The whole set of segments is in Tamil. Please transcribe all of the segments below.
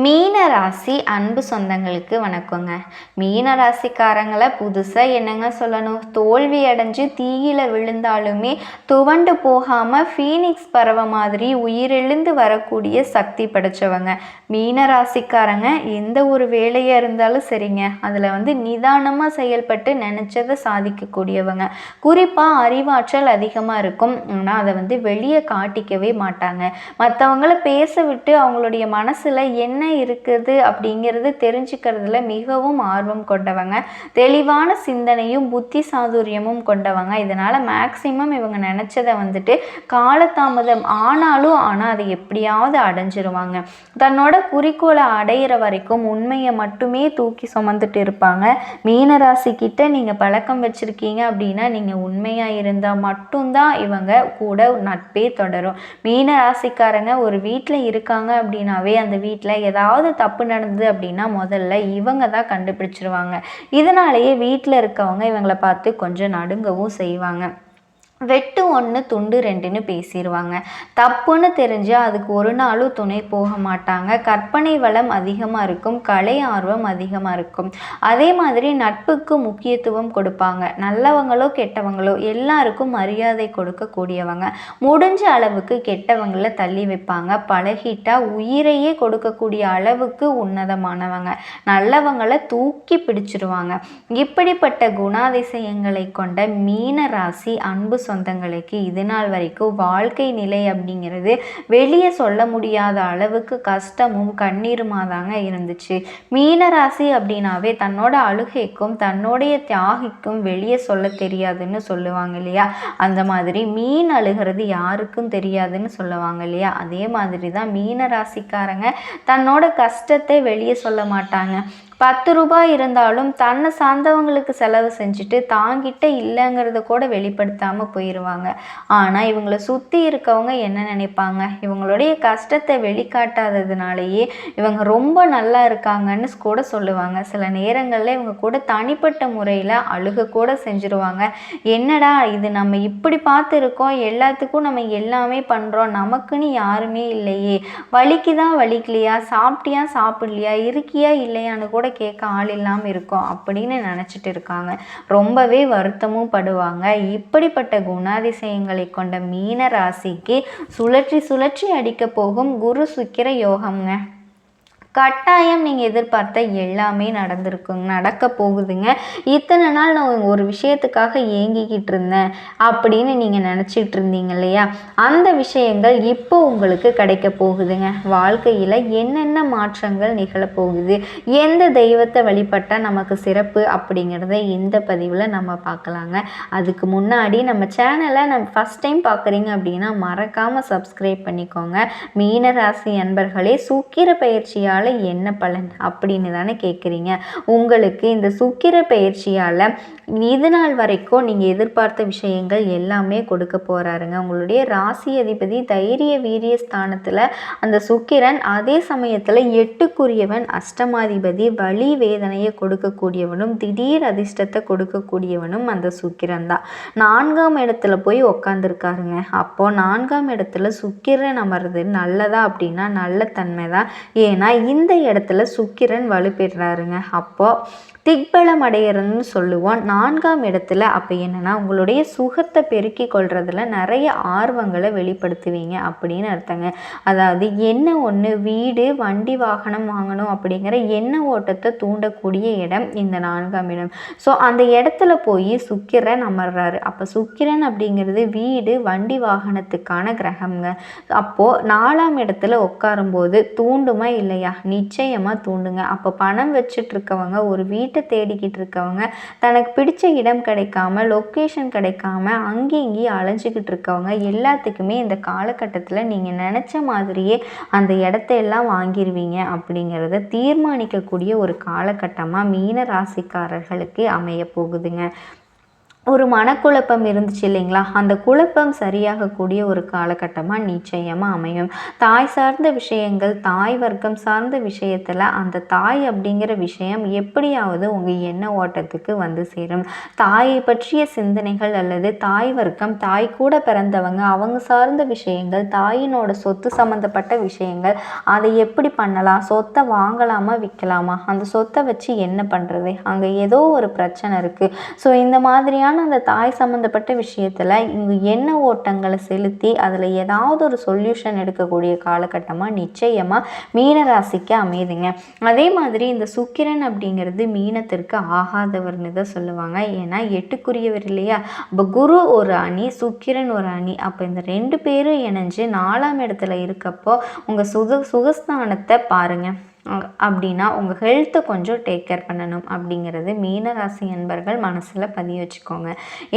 மீன ராசி அன்பு சொந்தங்களுக்கு வணக்கங்க. மீன ராசிக்காரங்களை புதுசாக என்னங்க சொல்லணும், தோல்வி அடைஞ்சு தீயில விழுந்தாலுமே துவண்டு போகாமல் ஃபீனிக்ஸ் பறவை மாதிரி உயிரெழுந்து வரக்கூடிய சக்தி படைச்சவங்க மீன ராசிக்காரங்க. எந்த ஒரு வேலையாக இருந்தாலும் சரிங்க, அதில் நிதானமாக செயல்பட்டு நினச்சதை சாதிக்கக்கூடியவங்க. குறிப்பாக அறிவாற்றல் அதிகமாக இருக்கும், ஆனால் அதை வெளியே காட்டிக்கவே மாட்டாங்க. மற்றவங்கள பேச விட்டு அவங்களுடைய மனசில் என்ன இருக்குது அப்படிங்கிறது தெரிஞ்சுக்கிறதுல மிகவும் ஆர்வம் கொண்டவங்க. தெளிவான சிந்தனையும் புத்தி சாதுரியமும் கொண்டவங்க. இதனால் மேக்சிமம் இவங்க நினச்சதை காலதாமதம் ஆனாலும் அதை எப்படியாவது அடைஞ்சிருவாங்க. தன்னோட குறிக்கோளை அடையிற வரைக்கும் உண்மையை மட்டுமே தூக்கி சுமந்துட்டு இருப்பாங்க. மீனராசிக்கிட்ட நீங்கள் பழக்கம் வச்சுருக்கீங்க அப்படின்னா நீங்கள் உண்மையாக இருந்தால் மட்டும்தான் இவங்க கூட நட்பே தொடரும். மீனராசிக்காரங்க ஒரு வீட்டில் இருக்காங்க அப்படின்னாவே அந்த வீட்டில் ஏதாவது தப்பு நடந்தது அப்படின்னா முதல்ல இவங்க தான் கண்டுபிடிச்சிருவாங்க. இதனாலேயே வீட்டில் இருக்கவங்க இவங்களை பார்த்து கொஞ்சம் நடுங்கவும் செய்வாங்க. வெட்டு ஒன்று துண்டு ரெண்டுன்னு பேசிடுவாங்க. தப்புன்னு தெரிஞ்சால் அதுக்கு ஒரு நாளும் துணை போக மாட்டாங்க. கற்பனை வளம் அதிகமாக இருக்கும், கலை ஆர்வம் அதிகமாக இருக்கும். அதே மாதிரி நட்புக்கு முக்கியத்துவம் கொடுப்பாங்க. நல்லவங்களோ கெட்டவங்களோ எல்லாருக்கும் மரியாதை கொடுக்கக்கூடியவங்க. முடிஞ்ச அளவுக்கு கெட்டவங்களை தள்ளி வைப்பாங்க. பழகிட்டா உயிரையே கொடுக்கக்கூடிய அளவுக்கு உன்னதமானவங்க. நல்லவங்களை தூக்கி பிடிச்சிருவாங்க. இப்படிப்பட்ட குணாதிசயங்களை கொண்ட மீன ராசி அன்பு சொந்தங்களுக்கு இது நாள் வரைக்கும் வாழ்க்கை நிலை அப்படிங்கிறது வெளியே சொல்ல முடியாத அளவுக்கு கஷ்டமும் கண்ணீருமா தாங்க இருந்துச்சு. மீனராசி அப்படின்னாவே தன்னோட அழுகைக்கும் தன்னுடைய தியாகிக்கும் வெளியே சொல்ல தெரியாதுன்னு சொல்லுவாங்க இல்லையா, அந்த மாதிரி மீன் அழுகிறது யாருக்கும் தெரியாதுன்னு சொல்லுவாங்க இல்லையா, அதே மாதிரி தான் மீனராசிக்காரங்க தன்னோட கஷ்டத்தை வெளியே சொல்ல மாட்டாங்க. 10 ரூபாய் இருந்தாலும் தன்னை சார்ந்தவங்களுக்கு செலவு செஞ்சுட்டு தாங்கிட்ட இல்லைங்கிறத கூட வெளிப்படுத்தாமல் போயிடுவாங்க. ஆனால் இவங்களை சுற்றி இருக்கவங்க என்ன நினைப்பாங்க, இவங்களுடைய கஷ்டத்தை வெளிக்காட்டாததுனாலேயே இவங்க ரொம்ப நல்லா இருக்காங்கன்னு கூட சொல்லுவாங்க. சில நேரங்களில் இவங்க கூட தனிப்பட்ட முறையில் அழுக கூட செஞ்சுருவாங்க. என்னடா இது, நம்ம இப்படி பார்த்து இருக்கோம், எல்லாத்துக்கும் நம்ம எல்லாமே பண்ணுறோம், நமக்குன்னு யாருமே இல்லையே, வலிக்குதா வலிக்கலையா, சாப்பிட்டியா சாப்பிடலையா, இருக்கியா இல்லையான்னு கூட கேட்க ஆள் இல்லாமல் இருக்கும் அப்படின்னு நினச்சிட்டு இருக்காங்க. ரொம்பவே வருத்தமும் படுவாங்க. இப்படிப்பட்ட குணாதிசயங்களை கொண்ட மீன ராசிக்கு சுழற்சி சுழற்சி அடிக்க போகும் குரு சுக்கிர யோகம்ங்க. கட்டாயம் நீங்கள் எதிர்பார்த்த எல்லாமே நடக்க போகுதுங்க. இத்தனை நாள் நான் ஒரு விஷயத்துக்காக ஏங்கிக்கிட்டு இருந்தேன் அப்படின்னு நீங்கள் நினச்சிட்டு இருந்தீங்க இல்லையா, அந்த விஷயங்கள் இப்போ உங்களுக்கு கிடைக்க போகுதுங்க. வாழ்க்கையில் என்னென்ன மாற்றங்கள் நிகழப்போகுது, எந்த தெய்வத்தை வழிபட்டால் நமக்கு சிறப்பு அப்படிங்கிறத இந்த பதிவில் நம்ம பார்க்கலாங்க. அதுக்கு முன்னாடி நம்ம சேனலை ஃபஸ்ட் டைம் பார்க்குறீங்க அப்படின்னா மறக்காமல் சப்ஸ்கிரைப் பண்ணிக்கோங்க. மீனராசி அன்பர்களே, சுக்கிர பயிற்சியால் என்ன பலன் அப்படின்னு தானே கேட்குறீங்க. உங்களுக்கு இந்த சுக்கிர பயிற்சியால் இது நாள் வரைக்கும் நீங்கள் எதிர்பார்த்த விஷயங்கள் எல்லாமே கொடுக்க போகிறாருங்க. உங்களுடைய ராசி அதிபதி தைரிய வீரிய ஸ்தானத்தில் அந்த சுக்கிரன், அதே சமயத்தில் 8க்குரியவன் அஷ்டமாதிபதி, வலி வேதனையை கொடுக்கக்கூடியவனும் திடீர் அதிர்ஷ்டத்தை கொடுக்கக்கூடியவனும் அந்த சுக்கிரன் தான். 4ஆம் இடத்துல போய் உக்காந்துருக்காருங்க. அப்போது 4ஆம் இடத்துல சுக்கிரன் அமர்றது நல்லதா அப்படின்னா நல்ல தன்மை தான். ஏன்னா இந்த இடத்துல சுக்கிரன் வலுப்பெறாருங்க. அப்போது திக்பலம் அடையிறதுன்னு சொல்லுவோம். 4ஆம் இடத்துல அப்போ என்னென்னா உங்களுடைய சுகத்தை பெருக்கி கொள்றதுல நிறைய ஆர்வங்களை வெளிப்படுத்துவீங்க அப்படின்னு அர்த்தங்க. அதாவது என்ன ஒன்று, வீடு வண்டி வாகனம் வாங்கணும் அப்படிங்கிற எண்ண ஓட்டத்தை தூண்டக்கூடிய இடம் இந்த 4ஆம் இடம். ஸோ அந்த இடத்துல போய் சுக்கிரன் அமர்றாரு. அப்போ சுக்கிரன் அப்படிங்கிறது வீடு வண்டி வாகனத்துக்கான கிரகம்ங்க. அப்போது 4ஆம் இடத்துல உட்காரும்போது தூண்டுமா இல்லையா, நிச்சயமாக தூண்டுங்க. அப்போ பணம் வச்சுட்டு இருக்கவங்க, ஒரு வீட்டை தேடிக்கிட்டு இருக்கவங்க, தனக்கு பிடிச்ச இடம் கிடைக்காம, லொக்கேஷன் கிடைக்காம அங்கேயும் அலைஞ்சிக்கிட்டு இருக்கவங்க எல்லாத்துக்குமே இந்த காலகட்டத்தில் நீங்கள் நினச்ச மாதிரியே அந்த இடத்தையெல்லாம் வாங்கிடுவீங்க அப்படிங்கிறத தீர்மானிக்கக்கூடிய ஒரு காலகட்டமாக மீன ராசிக்காரர்களுக்கு அமைய போகுதுங்க. ஒரு மனக்குழப்பம் இருந்துச்சு இல்லைங்களா, அந்த குழப்பம் சரியாகக்கூடிய ஒரு காலகட்டமாக நிச்சயமாக அமையும். தாய் சார்ந்த விஷயங்கள், தாய் வர்க்கம் சார்ந்த விஷயத்தில் அந்த தாய் அப்படிங்கிற விஷயம் எப்படியாவது உங்கள் எண்ண ஓட்டத்துக்கு வந்து சேரும். தாயை பற்றிய சிந்தனைகள் அல்லது தாய் வர்க்கம், தாய் கூட பிறந்தவங்க, அவங்க சார்ந்த விஷயங்கள், தாயினோட சொத்து சம்மந்தப்பட்ட விஷயங்கள், அதை எப்படி பண்ணலாம், சொத்தை வாங்கலாமா விற்கலாமா, அந்த சொத்தை வச்சு என்ன பண்ணுறது, அங்கே ஏதோ ஒரு பிரச்சனை இருக்குது. ஸோ இந்த மாதிரியான அந்த தாய் சம்மந்தப்பட்ட விஷயத்தில் இங்கே எண்ண ஓட்டங்களை செலுத்தி அதில் ஏதாவது ஒரு சொல்யூஷன் எடுக்கக்கூடிய காலகட்டமாக நிச்சயமாக மீனராசிக்கு அமையுதுங்க. அதே மாதிரி இந்த சுக்கிரன் அப்படிங்கிறது மீனத்திற்கு ஆகாதவர்னு தான் சொல்லுவாங்க. ஏன்னா 8க்குரியவர் இல்லையா. அப்போ குரு ஒரு அணி, சுக்கிரன் ஒரு அணி. அப்போ இந்த 2 பேரும் இணைஞ்சு 4ஆம் இடத்துல இருக்கப்போ உங்கள் சுகஸ்தானத்தை பாருங்கள். அப்படின்னா உங்கள் ஹெல்த்தை கொஞ்சம் டேக் கேர் பண்ணணும் அப்படிங்கிறது மீனராசி அன்பர்கள் மனசில் பதிய வச்சுக்கோங்க.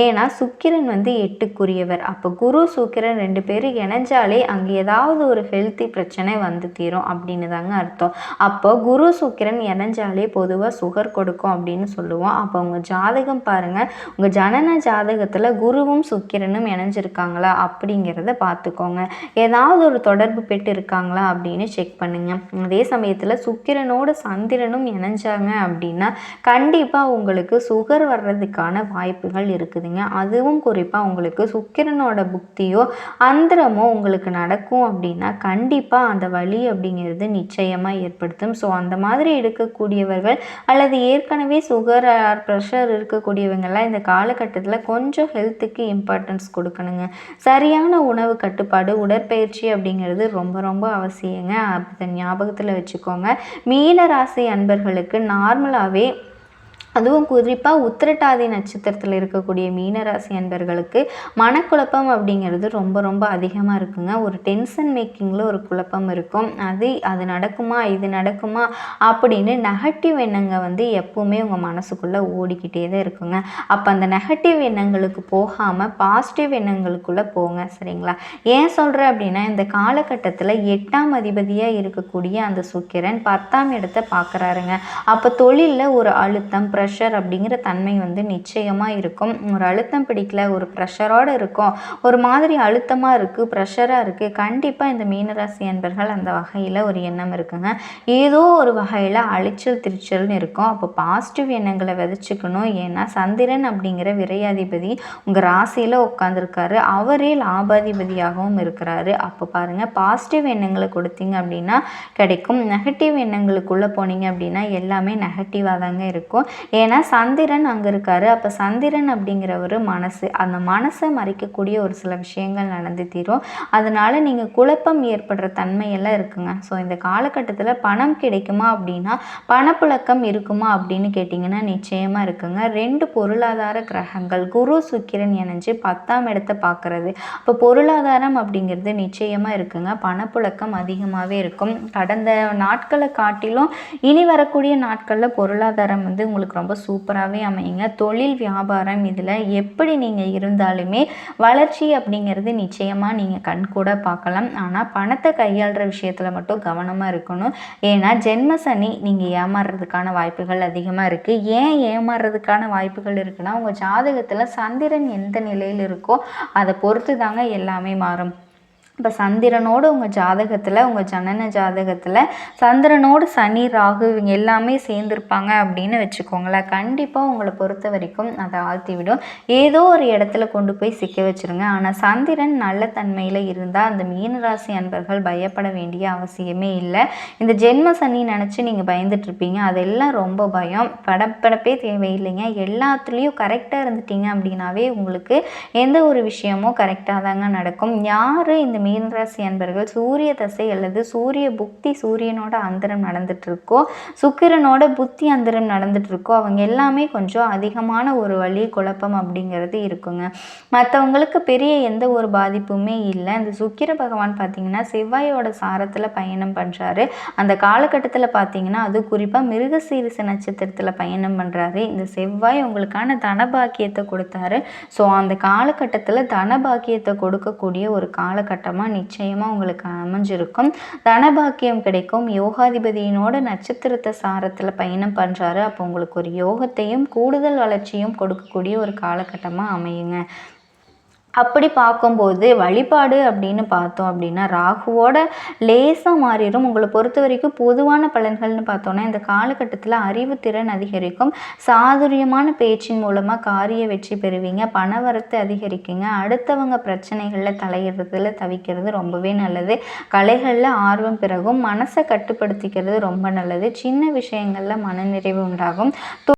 ஏன்னா சுக்கிரன் 8க்குரியவர். அப்போ குரு சுக்கிரன் 2 பேரும் இணைஞ்சாலே அங்கே ஏதாவது ஒரு ஹெல்த்தி பிரச்சனை வந்து தீரும் அப்படின்னு தாங்க அர்த்தம். அப்போ குரு சுக்கிரன் இணைஞ்சாலே பொதுவாக சுகர் கொடுக்கும் அப்படின்னு சொல்லுவோம். அப்போ உங்கள் ஜாதகம் பாருங்கள், உங்கள் ஜனன ஜாதகத்தில் குருவும் சுக்கிரனும் இணைஞ்சிருக்காங்களா அப்படிங்கிறத பார்த்துக்கோங்க. ஏதாவது ஒரு தொடர்பு பெற்று இருக்காங்களா அப்படின்னு செக் பண்ணுங்கள். அதே சமயத்தில் சுக்கிரனோடு சந்திரனும் இணைஞ்சாங்க அப்படின்னா கண்டிப்பாக உங்களுக்கு சுகர் வர்றதுக்கான வாய்ப்புகள் இருக்குதுங்க. அதுவும் குறிப்பாக உங்களுக்கு சுக்கிரனோட புக்தியோ அந்தரமோ உங்களுக்கு நடக்கும் அப்படின்னா கண்டிப்பாக அந்த வலி அப்படிங்கிறது நிச்சயமாக ஏற்படுத்தும். ஸோ அந்த மாதிரி எடுக்கக்கூடியவர்கள் அல்லது ஏற்கனவே சுகர் ப்ரெஷர் இருக்கக்கூடியவங்கெல்லாம் இந்த காலகட்டத்தில் கொஞ்சம் ஹெல்த்துக்கு இம்பார்ட்டன்ஸ் கொடுக்கணுங்க. சரியான உணவு கட்டுப்பாடு, உடற்பயிற்சி அப்படிங்கிறது ரொம்ப ரொம்ப அவசியங்க. அதை ஞாபகத்தில் வச்சுக்கோங்க. மீன ராசி அன்பர்களுக்கு நார்மலாகவே, அதுவும் குறிப்பாக உத்திரட்டாதி நட்சத்திரத்தில் இருக்கக்கூடிய மீனராசி அன்பர்களுக்கு மனக்குழப்பம் அப்படிங்கிறது ரொம்ப ரொம்ப அதிகமாக இருக்குங்க. ஒரு டென்ஷன் மேக்கிங்கில் ஒரு குழப்பம் இருக்கும். அது நடக்குமா, இது நடக்குமா அப்படின்னு நெகட்டிவ் எண்ணங்கள் எப்பவுமே உங்கள் மனசுக்குள்ளே ஓடிக்கிட்டே தான் இருக்குங்க. அப்போ அந்த நெகட்டிவ் எண்ணங்களுக்கு போகாமல் பாசிட்டிவ் எண்ணங்களுக்குள்ளே போங்க, சரிங்களா? ஏன் சொல்கிறேன் அப்படின்னா, இந்த காலகட்டத்தில் 8ஆம் அதிபதியாக இருக்கக்கூடிய அந்த சுக்கிரன் 10ஆம் இடத்தை பார்க்குறாருங்க. அப்போ தொழிலில் ஒரு அழுத்தம், ப்ரெஷர் அப்படிங்கிற தன்மை நிச்சயமாக இருக்கும். ஒரு அழுத்தம் பிடிக்கல, ஒரு ப்ரெஷரோடு இருக்கும், ஒரு மாதிரி அழுத்தமாக இருக்குது, ப்ரெஷராக இருக்குது, கண்டிப்பாக இந்த மீனராசி அன்பர்கள் அந்த வகையில் ஒரு எண்ணம் இருக்குங்க. ஏதோ ஒரு வகையில் அழிச்சல் திருச்சல்னு இருக்கும். அப்போ பாசிட்டிவ் எண்ணங்களை விதைச்சிக்கணும். ஏன்னா சந்திரன் அப்படிங்கிற விரையாதிபதி உங்கள் ராசியில் உட்காந்துருக்காரு, அவரே லாபாதிபதியாகவும் இருக்கிறாரு. அப்போ பாருங்கள், பாசிட்டிவ் எண்ணங்களை கொடுத்தீங்க அப்படின்னா கிடைக்கும். நெகட்டிவ் எண்ணங்களுக்குள்ளே போனீங்க அப்படின்னா எல்லாமே நெகட்டிவாக தாங்க இருக்கும். ஏன்னா சந்திரன் அங்கே இருக்காரு. அப்போ சந்திரன் அப்படிங்கிறவர் மனசு, அந்த மனசை மறைக்கக்கூடிய ஒரு சில விஷயங்கள் நடந்து தீரும். அதனால நீங்கள் குழப்பம் ஏற்படுற தன்மையெல்லாம் இருக்குங்க. ஸோ இந்த காலகட்டத்தில் பணம் கிடைக்குமா அப்படின்னா, பணப்புழக்கம் இருக்குமா அப்படின்னு கேட்டிங்கன்னா நிச்சயமாக இருக்குங்க. 2 பொருளாதார கிரகங்கள் குரு சுக்கிரன் இணைஞ்சு 10ஆம் இடத்தை பார்க்குறது. இப்போ பொருளாதாரம் அப்படிங்கிறது நிச்சயமாக இருக்குங்க. பணப்புழக்கம் அதிகமாகவே இருக்கும். கடந்த நாட்களை காட்டிலும் இனி வரக்கூடிய நாட்களில் பொருளாதாரம் உங்களுக்கு ரொம்ப சூப்பராகவே அமையுங்க. தொழில் வியாபாரம் இதில் எப்படி நீங்கள் இருந்தாலுமே வளர்ச்சி அப்படிங்கிறது நிச்சயமாக நீங்கள் கண் கூட பார்க்கலாம். ஆனால் பணத்தை கையாளுற விஷயத்தில் மட்டும் கவனமாக இருக்கணும். ஏன்னா ஜென்ம சனி நீங்கள் ஏமாறுறதுக்கான வாய்ப்புகள் அதிகமாக இருக்குது. ஏன் ஏமாறுறதுக்கான வாய்ப்புகள் இருக்குன்னா, உங்கள் ஜாதகத்தில் சந்திரன் எந்த நிலையில் இருக்கோ அதை பொறுத்து தாங்க எல்லாமே மாறும். இப்போ சந்திரனோடு உங்கள் ஜாதகத்தில், உங்கள் ஜனன ஜாதகத்தில் சந்திரனோடு சனி, ராகு இவங்க எல்லாமே சேர்ந்துருப்பாங்க அப்படின்னு வச்சுக்கோங்களேன். கண்டிப்பாக உங்களை பொறுத்த வரைக்கும் அதை ஆழ்த்தி விடும். ஏதோ ஒரு இடத்துல கொண்டு போய் சிக்க வச்சுருங்க. ஆனால் சந்திரன் நல்ல தன்மையில் இருந்தால் அந்த மீனராசி அன்பர்கள் பயப்பட வேண்டிய அவசியமே இல்லை. இந்த ஜென்ம சனி நினச்சி நீங்கள் பயந்துட்டுருப்பீங்க, அதெல்லாம் ரொம்ப பயம். படப்படப்பே தேவையில்லைங்க. எல்லாத்துலேயும் கரெக்டாக இருந்துட்டீங்க அப்படின்னாவே உங்களுக்கு எந்த ஒரு விஷயமும் கரெக்டாக தாங்க நடக்கும். யார் இந்த மீனராசி அன்பர்கள் சூரிய தசை அல்லது சூரிய புக்தி, சூரியனோட அந்தரம் நடந்துட்டு இருக்கோ, சுக்கிரனோட புத்தி அந்தரம் நடந்துட்டு இருக்கோ, அவங்க எல்லாமே கொஞ்சம் அதிகமான ஒரு வலி, குழப்பம் அப்படிங்கிறது இருக்குங்க. மற்றவங்களுக்கு பெரிய எந்த ஒரு பாதிப்புமே இல்லை. இந்த சுக்கிர பகவான் பார்த்தீங்கன்னா செவ்வாயோட சாரத்தில் பயணம் பண்ணுறாரு. அந்த காலகட்டத்தில் பார்த்தீங்கன்னா அது குறிப்பாக மிருகசீரிச நட்சத்திரத்தில் பயணம் பண்ணுறாரு. இந்த செவ்வாய் உங்களுக்கான தனபாக்கியத்தை கொடுத்தாரு. ஸோ அந்த காலகட்டத்தில் தனபாக்கியத்தை கொடுக்கக்கூடிய ஒரு காலகட்டமாக காலகட்டமாக நிச்சயமாக உங்களுக்கு அமைஞ்சிருக்கும். தனபாக்கியம் கிடைக்கும். யோகாதிபதியினோட நட்சத்திரத்தை சாரத்தில் பயணம் பண்ணுறாரு. அப்போ உங்களுக்கு ஒரு யோகத்தையும் கூடுதல் வளர்ச்சியும் கொடுக்கக்கூடிய ஒரு காலகட்டமாக அமையுங்க. அப்படி பார்க்கும்போது வழிபாடு அப்படின்னு பார்த்தோம் அப்படின்னா ராகுவோட லேசாக மாறிடும். உங்களை பொறுத்த வரைக்கும் பொதுவான பலன்கள்னு பார்த்தோன்னா இந்த காலகட்டத்தில் அறிவுத்திறன் அதிகரிக்கும். சாதுரியமான பேச்சின் மூலமாக காரிய வெற்றி பெறுவீங்க. பணவரத்து அதிகரிக்குங்க. அடுத்தவங்க பிரச்சனைகளில் தலையிடுறதுல தவிக்கிறது ரொம்பவே நல்லது. கலைகளில் ஆர்வம் பிறகும். மனசை கட்டுப்படுத்திக்கிறது ரொம்ப நல்லது. சின்ன விஷயங்களில் மனநிறைவு உண்டாகும்.